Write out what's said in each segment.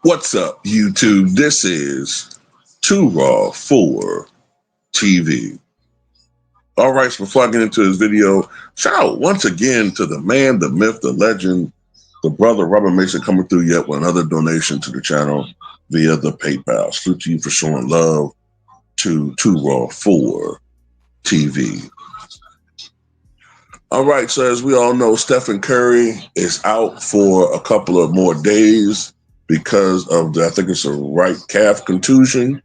What's up, YouTube? This is Too Raw for TV. All right, so before I get into this video, shout out once again to the man, the myth, the legend, the brother Robert Mason coming through yet with another donation to the channel via the PayPal. Salute to you for showing love to Too Raw for TV. All right, so as we all know, Stephen Curry is out for a couple of more days because of I think it's a right calf contusion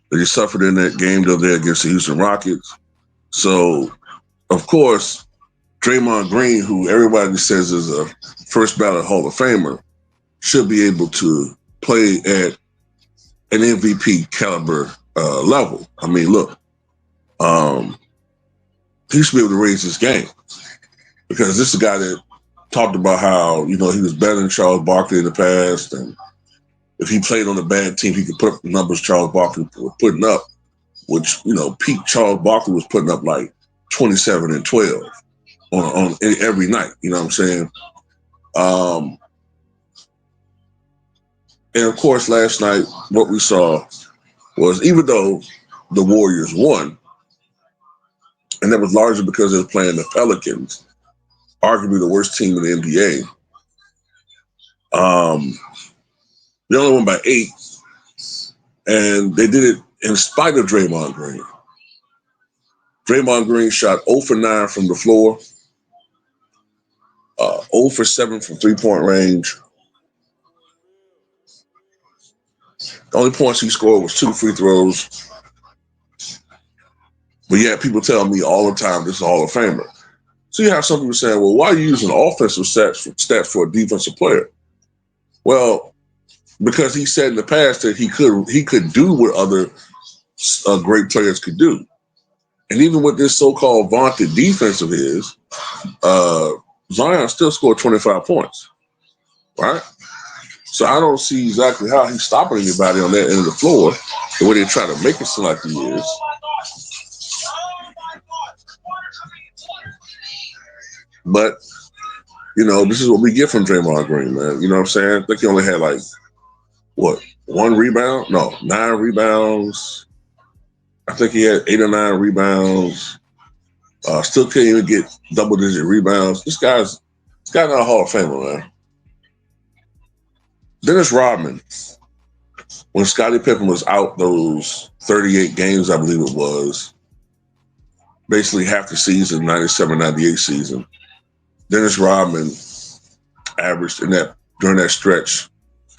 that he suffered in that game the other day against the Houston Rockets. So, of course, Draymond Green, who everybody says is a first ballot Hall of Famer, should be able to play at an MVP caliber level. I mean, look, he should be able to raise his game because this is a guy that talked about how, he was better than Charles Barkley in the past. And if he played on a bad team, he could put up the numbers Charles Barkley was putting up, which, peak Charles Barkley was putting up like 27 and 12 on every night. You know what I'm saying? And of course, last night, what we saw was even though the Warriors won, and that was largely because they were playing the Pelicans, arguably the worst team in the NBA. They only won by 8, and they did it in spite of Draymond Green. Draymond Green shot 0 for 9 from the floor, 0 for 7 from three-point range. The only points he scored was 2 free throws. But yet people tell me all the time this is a Hall of Famer. So you have some people saying, well, why are you using offensive stats for a defensive player? Well, because he said in the past that he could do what other great players could do. And even with this so-called vaunted defense of his, Zion still scored 25 points, right? So I don't see exactly how he's stopping anybody on that end of the floor the way they try to make it seem like he is. But, this is what we get from Draymond Green, man. You know what I'm saying? I think he only had 1 rebound? No, 9 rebounds. I think he had 8 or 9 rebounds. Still can't even get double-digit rebounds. This guy's not a Hall of Famer, man. Dennis Rodman, when Scottie Pippen was out those 38 games, I believe it was, basically half the season, 97-98 season, Dennis Rodman averaged during that stretch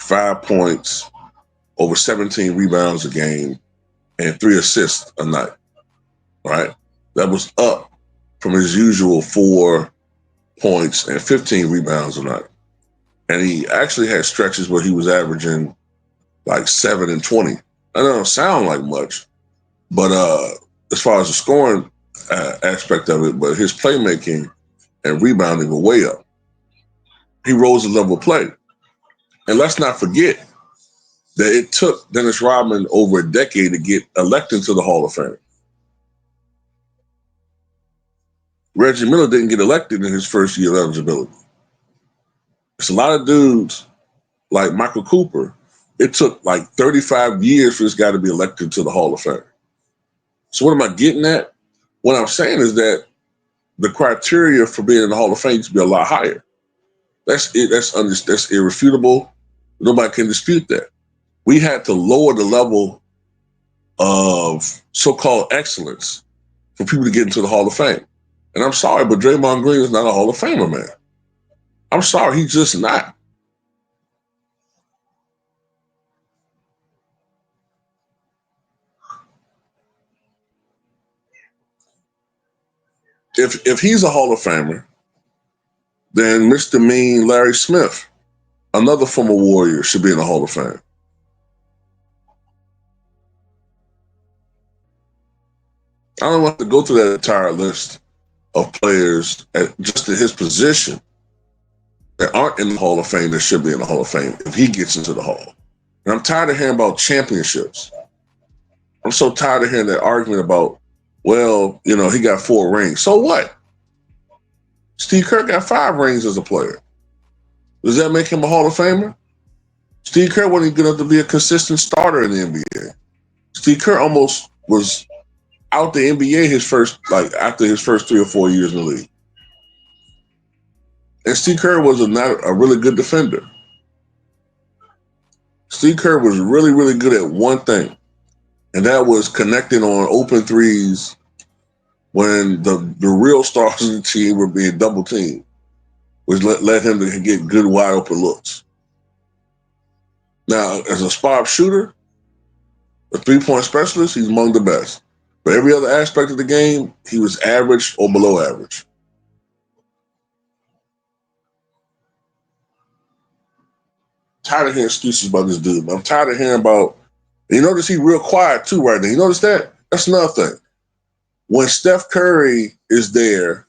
5 points, over 17 rebounds a game, and 3 assists a night, right? That was up from his usual 4 points and 15 rebounds a night. And he actually had stretches where he was averaging like 7 and 20. That don't sound like much, but as far as the scoring aspect of it, but his playmaking and rebounding were way up. He rose the level of play. And let's not forget that it took Dennis Rodman over a decade to get elected to the Hall of Fame. Reggie Miller didn't get elected in his first year of eligibility. It's a lot of dudes like Michael Cooper. It took like 35 years for this guy to be elected to the Hall of Fame. So what am I getting at? What I'm saying is that the criteria for being in the Hall of Fame should be a lot higher. That's it. That's irrefutable. Nobody can dispute that. We had to lower the level of so-called excellence for people to get into the Hall of Fame. And I'm sorry, but Draymond Green is not a Hall of Famer, man. I'm sorry, he's just not. If he's a Hall of Famer, then Mr. Mean Larry Smith, another former Warrior, should be in the Hall of Fame. I don't want to go through that entire list of players just in his position that aren't in the Hall of Fame that should be in the Hall of Fame if he gets into the Hall. And I'm tired of hearing about championships. I'm so tired of hearing that argument about, well, he got 4 rings. So what? Steve Kerr got 5 rings as a player. Does that make him a Hall of Famer? Steve Kerr wasn't good enough to be a consistent starter in the NBA. Steve Kerr almost was out the NBA after his first 3 or 4 years in the league. And Steve Kerr was not a really good defender. Steve Kerr was really, really good at one thing, and that was connecting on open threes when the real stars of the team were being double teamed, which led him to get good wide open looks. Now, as a spot shooter, a 3-point specialist, he's among the best. But every other aspect of the game, he was average or below average. Tired of hearing excuses about this dude. I'm tired of hearing about. You notice he's real quiet too right now. You notice that? That's another thing. When Steph Curry is there,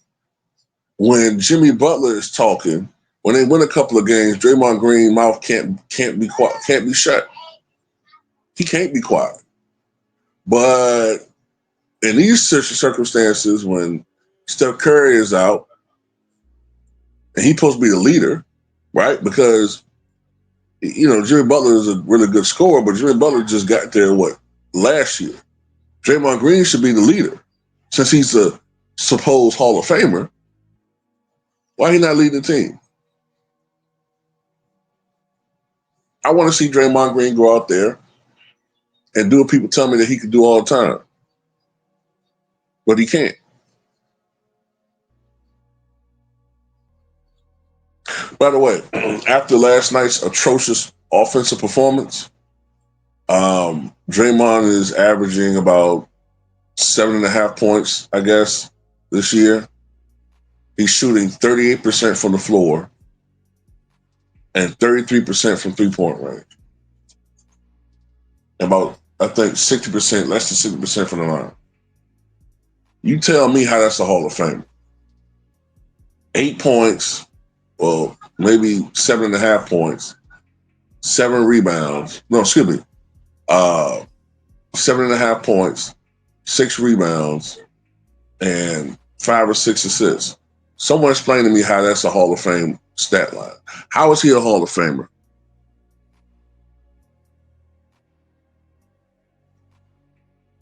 when Jimmy Butler is talking, when they win a couple of games, Draymond Green mouth can't be quiet, can't be shut. He can't be quiet. But in these circumstances, when Steph Curry is out, and he's supposed to be the leader, right? Because Jimmy Butler is a really good scorer, but Jimmy Butler just got there last year. Draymond Green should be the leader, since he's a supposed Hall of Famer. Why he not leading the team? I want to see Draymond Green go out there and do what people tell me that he can do all the time, but he can't. By the way, after last night's atrocious offensive performance, Draymond is averaging about 7.5 points, I guess, this year. He's shooting 38% from the floor and 33% from 3-point range. About, I think, 60%, less than 60% from the line. You tell me how that's a Hall of Fame. 8 points, well, maybe 7.5 points, 7 rebounds. No, excuse me. 7.5 points, 6 rebounds, and 5 or 6 assists. Someone explain to me how that's a Hall of Fame stat line. How is he a Hall of Famer?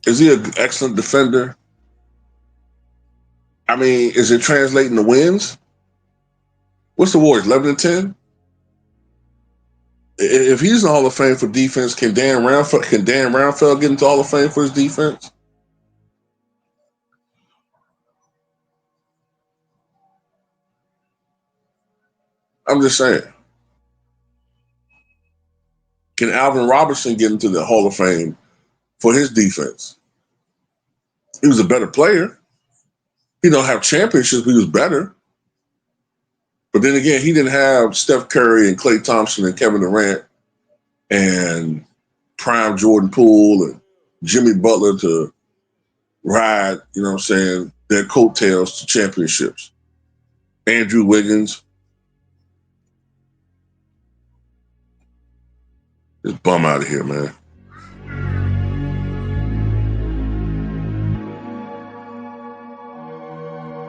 Is he an excellent defender? I mean, is it translating to wins? What's the Warriors, 11-10? If he's in the Hall of Fame for defense, can Dan Roundfeld get into Hall of Fame for his defense? I'm just saying. Can Alvin Robertson get into the Hall of Fame for his defense? He was a better player. He don't have championships, but he was better. But then again, he didn't have Steph Curry and Klay Thompson and Kevin Durant and prime Jordan Poole and Jimmy Butler to ride, their coattails to championships. Andrew Wiggins. Just bum out of here, man.